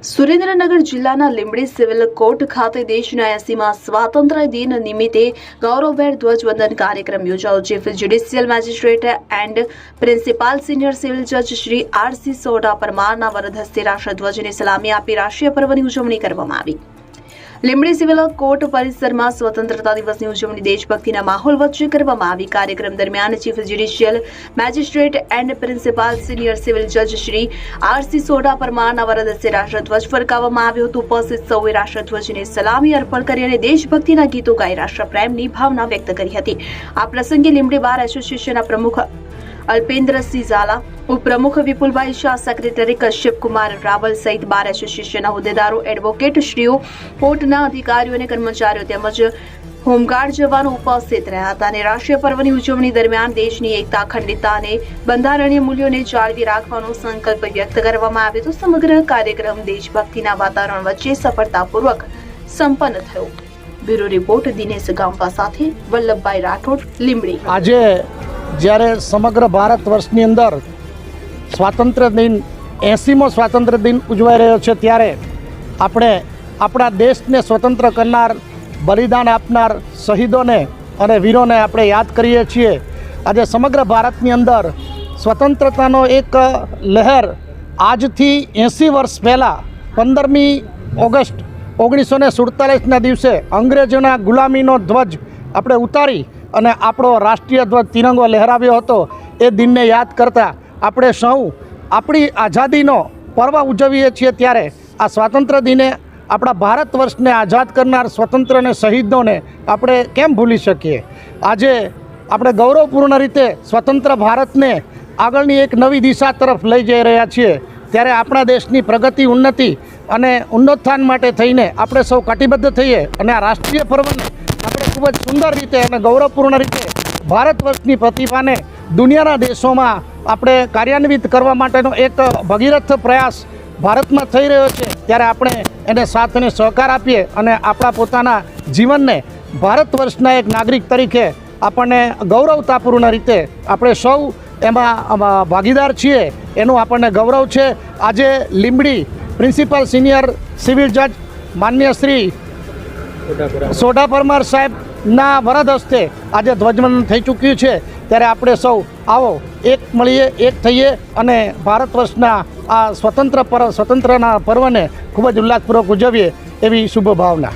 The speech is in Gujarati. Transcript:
સુરેન્દ્રનગર જિલ્લાના લીંબડી સિવિલ કોર્ટ ખાતે દેશના 80મા સ્વાતંત્ર્ય દિન નિમિત્તે ગૌરવભેર ધ્વજવંદન કાર્યક્રમ યોજાયો। Chief judicial magistrate and principal senior civil જજ શ્રી આર.સી. સોઢા પરમારના વરદ હસ્તે રાષ્ટ્રધ્વજને સલામી આપી રાષ્ટ્રીય પર્વની ઉજવણી કરવામાં આવી। લીંબડી સિવિલ કોર્ટ પરિસરમાં સ્વતંત્રતા દિવસની ઉજવણી દેશભક્તિના માહોલ વચ્ચે કરવામાં આવી। કાર્યક્રમ દરમિયાન chief judicial magistrate and principal senior civil જજ શ્રી આર.સી. સોઢા પરમારના વરદ હસ્તે રાષ્ટ્રધ્વજ ફરકાવવામાં આવ્યો હતો। ઉપસ્થિત સૌએ રાષ્ટ્રધ્વજને સલામી અર્પણ કરી અને દેશભક્તિના ગીતો ગાઈ રાષ્ટ્રપ્રેમની ભાવના વ્યક્ત કરી હતી। આ પ્રસંગે લીંબડી બાર એસોસિએશનના પ્રમુખ અલ્પેન્દ્રસિંહ ઝાલા, ઉપપ્રમુખ વિપુલભાઈ શાહ, સેક્રેટરી કશ્યપ કુમાર રાવલ સહિત બાર એસોસિએશનના હોદ્દેદારો, એડવોકેટ શ્રીઓ, કોર્ટના અધિકારીઓ અને કર્મચારીઓ તેમજ હોમગાર્ડ જવાનો ઉપસ્થિત રહ્યા હતા અને રાષ્ટ્રીય પર્વની ઉજવણી દરમિયાન દેશની એકતા, અખંડિતતા અને બંધારણીય મૂલ્યોને જાળવી રાખવાનો સંકલ્પ વ્યક્ત કરવામાં આવ્યો હતો। સમગ્ર કાર્યક્રમ દેશભક્તિના વાતાવરણ વચ્ચે સફળતાપૂર્વક સંપન્ન થયો। બ્યુરો રિપોર્ટ દિનેશ ગામવા સાથે વલ્લભભાઈ રાઠોડ, લીંબડી। આજે જ્યારે સમગ્ર ભારત વર્ષની અંદર સ્વાતંત્ર્ય દિન 80મો સ્વાતંત્ર્ય દિન ઉજવાઈ રહ્યો છે, ત્યારે આપણે આપણા દેશને સ્વતંત્ર કરનાર, બલિદાન આપનાર શહીદોને અને વીરોને આપણે યાદ કરીએ છીએ। આજે સમગ્ર ભારતની અંદર સ્વતંત્રતાનો એક લહેર આજથી 80 વર્ષ પહેલાં 15મી ઓગસ્ટ 1947ના દિવસે અંગ્રેજોના ગુલામીનો ધ્વજ આપણે ઉતારી અને આપણો રાષ્ટ્રીય ધ્વજ તિરંગો લહેરાવ્યો હતો। એ દિનને યાદ કરતાં આપણે સૌ આપણી આઝાદીનો પર્વ ઉજવીએ છીએ। ત્યારે આ સ્વાતંત્ર્ય દિને આપણા ભારત વર્ષને આઝાદ કરનાર સ્વતંત્ર અને શહીદોને આપણે કેમ ભૂલી શકીએ। આજે આપણે ગૌરવપૂર્ણ રીતે સ્વતંત્ર ભારતને આગળની એક નવી દિશા તરફ લઈ જઈ રહ્યા છીએ। ત્યારે આપણા દેશની પ્રગતિ, ઉન્નતિ અને ઉન્નોત્થાન માટે થઈને આપણે સૌ કટિબદ્ધ થઈએ અને આ રાષ્ટ્રીય પર્વને આપણે ખૂબ જ સુંદર રીતે અને ગૌરવપૂર્ણ રીતે ભારત વર્ષની પ્રતિભાને દુનિયાના દેશોમાં આપણે કાર્યાન્વિત કરવા માટેનો એક ભગીરથ પ્રયાસ ભારતમાં થઈ રહ્યો છે। ત્યારે આપણે એને સાથ અને સહકાર આપીએ અને આપણા પોતાના જીવનને ભારત વર્ષના એક નાગરિક તરીકે આપણને ગૌરવતાપૂર્ણ રીતે આપણે સૌ એમાં ભાગીદાર છીએ, એનું આપણને ગૌરવ છે। આજે લીંબડી પ્રિન્સિપલ સિનિયર સિવિલ જજ માન્ય શ્રી સોઢા પરમાર સાહેબના વરદ હસ્તે આજે ધ્વજવંદન થઈ ચૂક્યું છે। ત્યારે આપણે સૌ આવો એક મળીએ, એક થઈએ અને ભારત વર્ષના આ સ્વતંત્રના પર્વને ખૂબ જ ઉલ્લાસપૂર્વક ઉજવીએ એવી શુભ ભાવના।